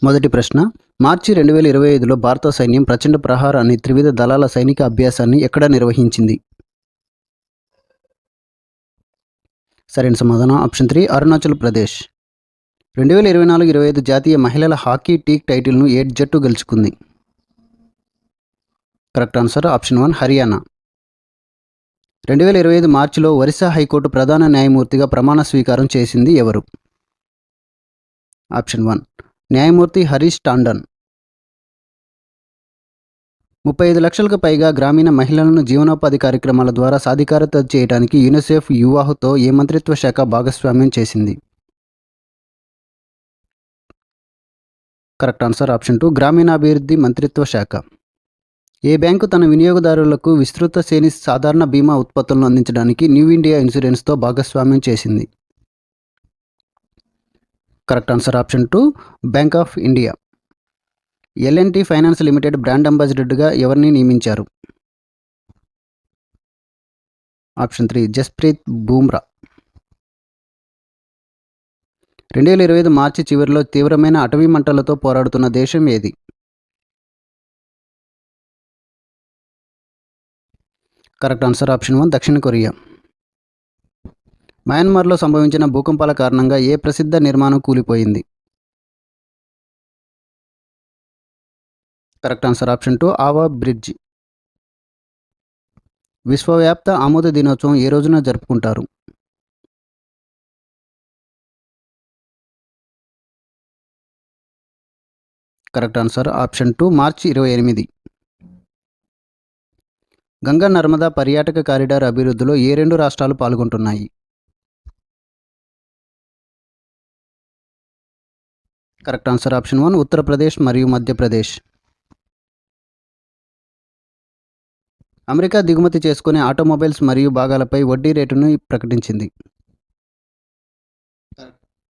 మొదటి ప్రశ్న, మార్చి 2025లో భారత సైన్యం ప్రచండ ప్రహార్ అనే త్రివిధ దళాల సైనిక అభ్యాసాన్ని ఎక్కడ నిర్వహించింది? సరైన సమాధానం ఆప్షన్ 3 అరుణాచల్ ప్రదేశ్. 2024-25 జాతీయ మహిళల హాకీ లీగ్ టైటిల్ను ఏ జట్టు గెలుచుకుంది? Correct answer option 1 Haryana. 2025 మార్చిలో ఒరిస్సా హైకోర్టు ప్రధాన న్యాయమూర్తిగా ప్రమాణ స్వీకారం చేసింది ఎవరు? ఆప్షన్ 1 న్యాయమూర్తి హరీష్ టాండన్. 35 లక్షలకు పైగా గ్రామీణ మహిళలను జీవనోపాధి కార్యక్రమాల ద్వారా సాధికారత చేయడానికి యూనిసెఫ్ యువాహుతో ఏ మంత్రిత్వ శాఖ భాగస్వామ్యం చేసింది? కరెక్ట్ ఆన్సర్ ఆప్షన్ 2 గ్రామీణాభివృద్ధి మంత్రిత్వ శాఖ. ఏ బ్యాంకు తన వినియోగదారులకు విస్తృత శ్రేణి సాధారణ బీమా ఉత్పత్తులను అందించడానికి న్యూ ఇండియా ఇన్సూరెన్స్తో భాగస్వామ్యం చేసింది? Correct answer option 2 Bank of India. L and T Finance Limited brand అంబాసిడర్గా ఎవరిని నియమించారు? ఆప్షన్ 3 జస్ప్రీత్ బూమ్రా. 2025 మార్చి చివరిలో తీవ్రమైన అటవీ మంటలతో పోరాడుతున్న దేశం ఏది? కరెక్ట్ ఆన్సర్ ఆప్షన్ 1 దక్షిణ కొరియా. మయన్మార్లో సంభవించిన భూకంపాల కారణంగా ఏ ప్రసిద్ధ నిర్మాణం కూలిపోయింది? కరెక్ట్ ఆన్సర్ ఆప్షన్ 2 ఆవా బ్రిడ్జి. విశ్వవ్యాప్త ఆమోద దినోత్సవం ఏ రోజున జరుపుకుంటారు? కరెక్ట్ ఆన్సర్ ఆప్షన్ 2 మార్చి 28. గంగా నర్మదా పర్యాటక కారిడార్ అభివృద్ధిలో ఏ 2 రాష్ట్రాలు పాల్గొంటున్నాయి? కరెక్ట్ ఆన్సర్ ఆప్షన్ 1 ఉత్తరప్రదేశ్ మరియు మధ్యప్రదేశ్. అమెరికా దిగుమతి చేసుకునే ఆటోమొబైల్స్ మరియు భాగాలపై వడ్డీ రేటును ప్రకటించింది?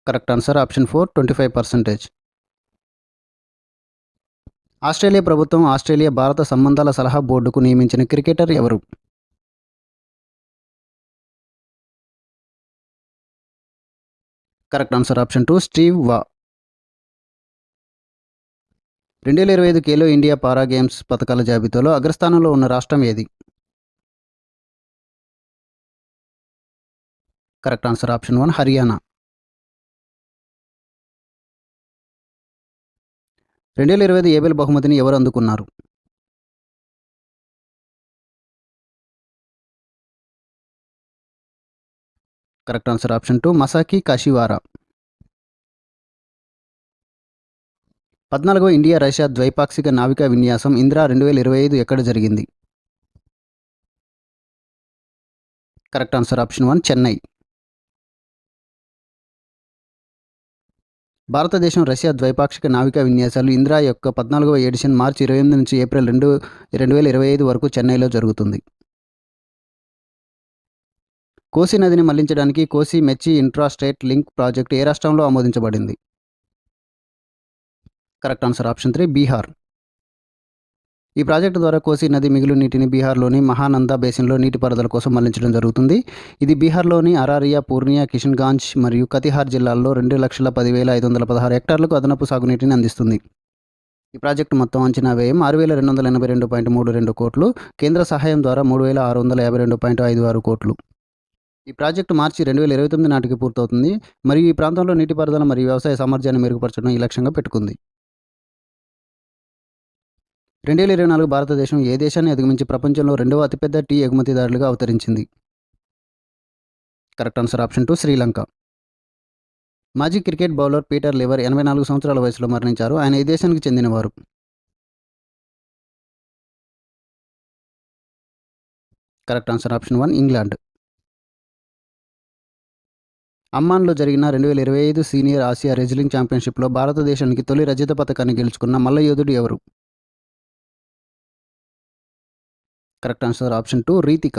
Correct answer option 4 25%. ఆస్ట్రేలియా ప్రభుత్వం ఆస్ట్రేలియా భారత సంబంధాల సలహా బోర్డుకు నియమించిన క్రికెటర్ ఎవరు? కరెక్ట్ ఆన్సర్ ఆప్షన్ 2 స్టీవ్ వా. 2025 ఖేలో ఇండియా పారా గేమ్స్ పథకాల జాబితాలో అగ్రస్థానంలో ఉన్న రాష్ట్రం ఏది? Correct answer option 1 Haryana. 2025 Abel బహుమతిని ఎవరు అందుకున్నారు? Correct answer option 2 Masaki Kashiwara. 14వ ఇండియా రష్యా ద్వైపాక్షిక నావికా విన్యాసం ఇందిరా 2025 ఎక్కడ జరిగింది? Correct answer option 1 Chennai. భారతదేశం రష్యా ద్వైపాక్షిక నావికా విన్యాసాలు ఇందిరా యొక్క 14వ ఎడిషన్ మార్చి 28 నుంచి ఏప్రిల్ 2, 2025 వరకు చెన్నైలో జరుగుతుంది. కోసి నదిని మళ్లించడానికి కోసి మెచ్చి ఇంట్రా స్టేట్ లింక్ ప్రాజెక్టు ఏ రాష్ట్రంలో ఆమోదించబడింది? Correct answer option 3 Bihar. ఈ ప్రాజెక్టు ద్వారా కోసి నది మిగులు నీటిని బీహార్లోని మహానందా బేసిన్లో నీటిపారుదల కోసం మళ్లించడం జరుగుతుంది. ఇది బీహార్లోని అరారియా, పూర్నియా, కిషన్గంజ్ మరియు కతిహార్ జిల్లాల్లో 2,10,516 హెక్టార్లకు అదనపు సాగునీటిని అందిస్తుంది. ఈ ప్రాజెక్టు మొత్తం అంచనా వ్యయం 6,282.32 కోట్లు. కేంద్ర సహాయం ద్వారా 3,652.56 కోట్లు. ఈ ప్రాజెక్టు మార్చి 2029 నాటికి పూర్తవుతుంది మరియు ఈ ప్రాంతంలో నీటిపారుదల మరియు వ్యవసాయ సామర్థ్యాన్ని మెరుగుపరచడం ఈ లక్ష్యంగా పెట్టుకుంది. 2024 భారతదేశం ఏ దేశాన్ని అధిగమించి ప్రపంచంలో 2వ అతిపెద్ద టీ ఎగుమతిదారులుగా అవతరించింది? Correct answer option 2 Sri Lanka. మాజీ క్రికెట్ బౌలర్ పీటర్ లివర్ 84 సంవత్సరాల వయసులో మరణించారు. ఆయన ఏ దేశానికి చెందినవారు? Correct answer option 1 England. అమ్మాన్లో జరిగిన 2025 సీనియర్ ఆసియా రెజ్లింగ్ ఛాంపియన్షిప్లో భారతదేశానికి తొలి రజత పతకాన్ని గెలుచుకున్న మల్లయోధుడు ఎవరు? Correct answer option 2 Ritika.